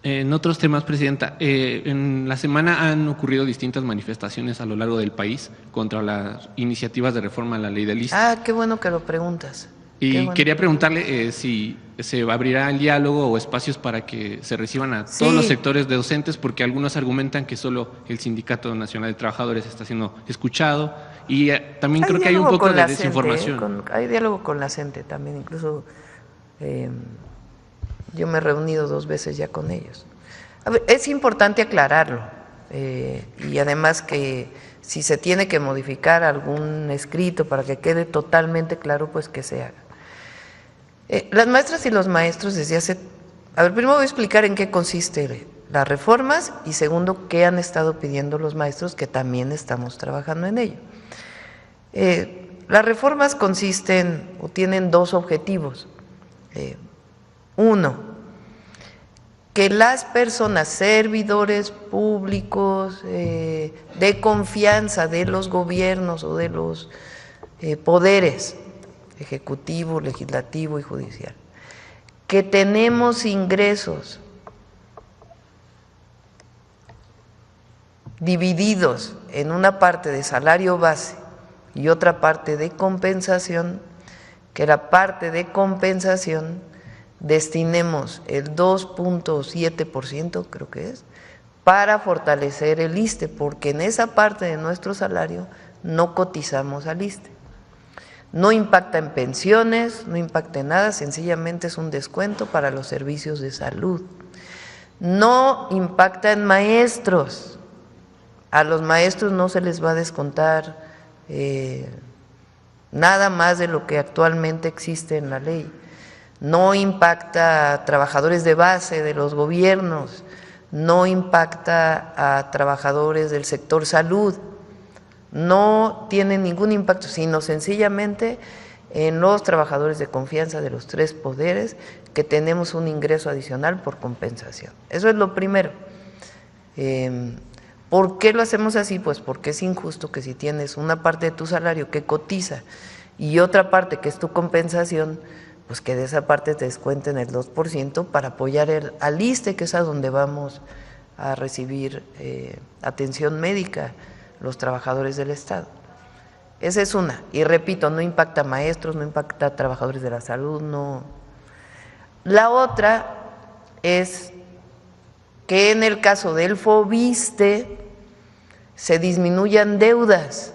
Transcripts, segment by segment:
En otros temas, Presidenta, en la semana han ocurrido distintas manifestaciones a lo largo del país contra las iniciativas de reforma a la ley del ISSSTE. Ah, qué bueno que lo preguntas. Y quería preguntarle si se abrirá el diálogo o espacios para que se reciban a todos los sectores de docentes, porque algunos argumentan que solo el Sindicato Nacional de Trabajadores está siendo escuchado y también creo que hay un poco de desinformación. Hay diálogo con la CENTE también, incluso yo me he reunido 2 veces ya con ellos. A ver, es importante aclararlo y además que si se tiene que modificar algún escrito para que quede totalmente claro, pues que se haga. Las maestras y los maestros desde hace… A ver, primero voy a explicar en qué consiste las reformas y segundo, qué han estado pidiendo los maestros, que también estamos trabajando en ello. Las reformas consisten o tienen 2 objetivos. Uno, que las personas, servidores públicos de confianza de los gobiernos o de los poderes ejecutivo, legislativo y judicial, que tenemos ingresos divididos en una parte de salario base y otra parte de compensación, que la parte de compensación destinemos el 2.7%, creo que es, para fortalecer el ISSSTE, porque en esa parte de nuestro salario no cotizamos al ISSSTE. No impacta en pensiones, no impacta en nada, sencillamente es un descuento para los servicios de salud. No impacta en maestros, a los maestros no se les va a descontar nada más de lo que actualmente existe en la ley. No impacta a trabajadores de base de los gobiernos, no impacta a trabajadores del sector salud, no tiene ningún impacto, sino sencillamente en los trabajadores de confianza de los 3 poderes, que tenemos un ingreso adicional por compensación. Eso es lo primero. ¿Por qué lo hacemos así? Pues porque es injusto que si tienes una parte de tu salario que cotiza y otra parte que es tu compensación, pues que de esa parte te descuenten el 2% para apoyar al ISSSTE, que es a donde vamos a recibir atención médica los trabajadores del Estado. Esa es una, y repito, no impacta a maestros, no impacta a trabajadores de la salud, no. La otra es que en el caso del FOBISSSTE se disminuyan deudas.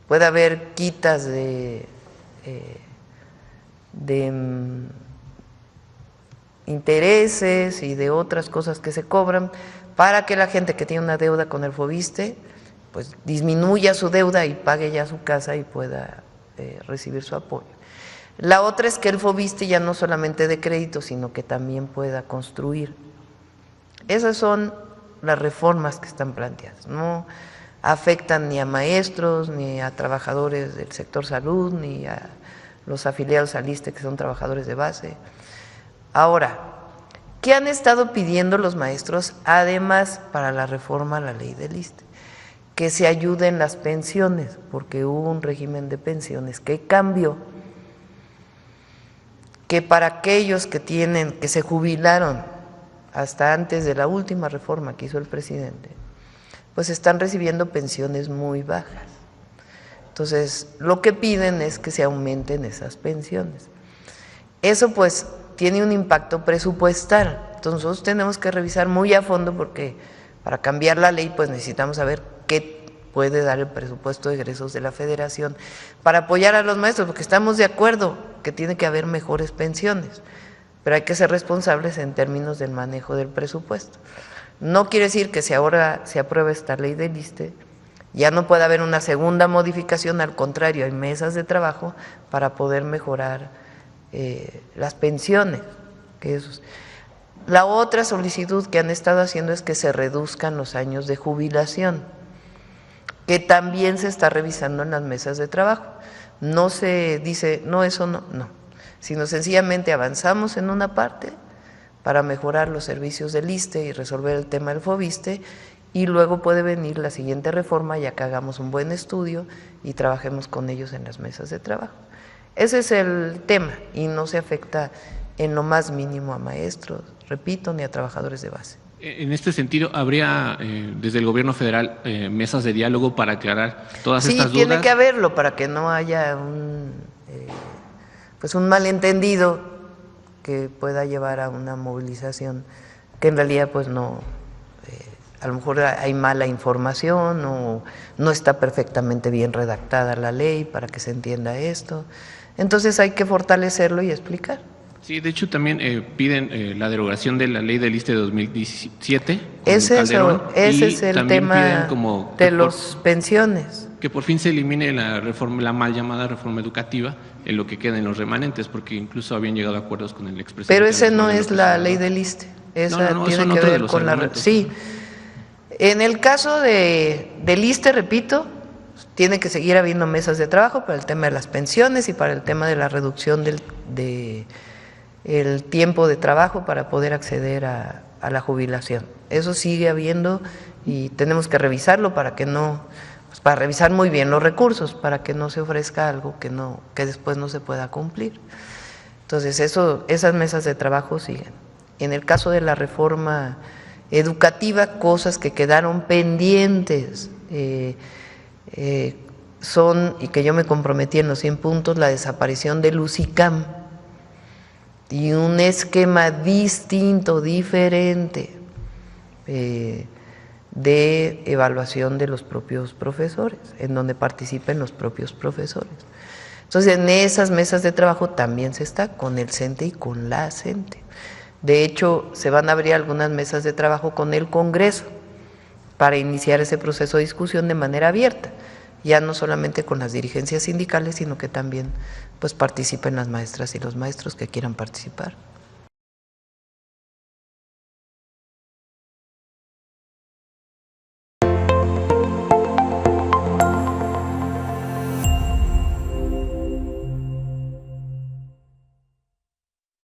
Puede haber quitas de intereses y de otras cosas que se cobran para que la gente que tiene una deuda con el FOBISSSTE pues disminuya su deuda y pague ya su casa y pueda recibir su apoyo. La otra es que el FOBISSSTE ya no solamente de crédito, sino que también pueda construir. Esas son las reformas que están planteadas. No afectan ni a maestros, ni a trabajadores del sector salud, ni a los afiliados al ISSSTE que son trabajadores de base. Ahora, ¿qué han estado pidiendo los maestros además para la reforma a la ley del ISSSTE? Que se ayuden las pensiones, porque hubo un régimen de pensiones que cambió, que para aquellos que se jubilaron hasta antes de la última reforma que hizo el presidente, pues están recibiendo pensiones muy bajas. Entonces, lo que piden es que se aumenten esas pensiones. Eso pues tiene un impacto presupuestal, entonces nosotros tenemos que revisar muy a fondo porque para cambiar la ley pues necesitamos saber qué puede dar el presupuesto de egresos de la Federación para apoyar a los maestros, porque estamos de acuerdo que tiene que haber mejores pensiones, pero hay que ser responsables en términos del manejo del presupuesto. No quiere decir que si ahora se aprueba esta ley del ISSSTE, ya no puede haber una segunda modificación, al contrario, hay mesas de trabajo para poder mejorar las pensiones. La otra solicitud que han estado haciendo es que se reduzcan los años de jubilación, que también se está revisando en las mesas de trabajo. No se dice, no, eso no, sino sencillamente avanzamos en una parte para mejorar los servicios del ISSSTE y resolver el tema del FOBISSSTE, y luego puede venir la siguiente reforma ya que hagamos un buen estudio y trabajemos con ellos en las mesas de trabajo. Ese es el tema y no se afecta en lo más mínimo a maestros, repito, ni a trabajadores de base. En este sentido, ¿habría desde el gobierno federal mesas de diálogo para aclarar todas estas dudas? Sí, tiene que haberlo para que no haya pues un malentendido que pueda llevar a una movilización que en realidad pues no, a lo mejor hay mala información o no está perfectamente bien redactada la ley para que se entienda esto. Entonces hay que fortalecerlo y explicar. Sí, de hecho también piden la derogación de la ley del ISSSTE de 2017. Ese es el tema de las pensiones. Que por fin se elimine la mal llamada reforma educativa en lo que queda en los remanentes, porque incluso habían llegado a acuerdos con el expresidente. Pero ese no es la ley del ISSSTE, esa tiene que ver con la… Sí, en el caso del ISSSTE, repito, tiene que seguir habiendo mesas de trabajo para el tema de las pensiones y para el tema de la reducción del tiempo de trabajo para poder acceder a la jubilación. Eso sigue habiendo y tenemos que revisarlo para que no… para revisar muy bien los recursos, para que no se ofrezca algo que después no se pueda cumplir. Entonces, esas mesas de trabajo siguen. En el caso de la reforma educativa, cosas que quedaron pendientes son, y que yo me comprometí en los 100 puntos, la desaparición del UCICAM y un esquema distinto, diferente, de evaluación de los propios profesores, en donde participen los propios profesores. Entonces, en esas mesas de trabajo también se está con el CENTE y con la CENTE. De hecho, se van a abrir algunas mesas de trabajo con el Congreso para iniciar ese proceso de discusión de manera abierta, ya no solamente con las dirigencias sindicales, sino que también pues participen las maestras y los maestros que quieran participar.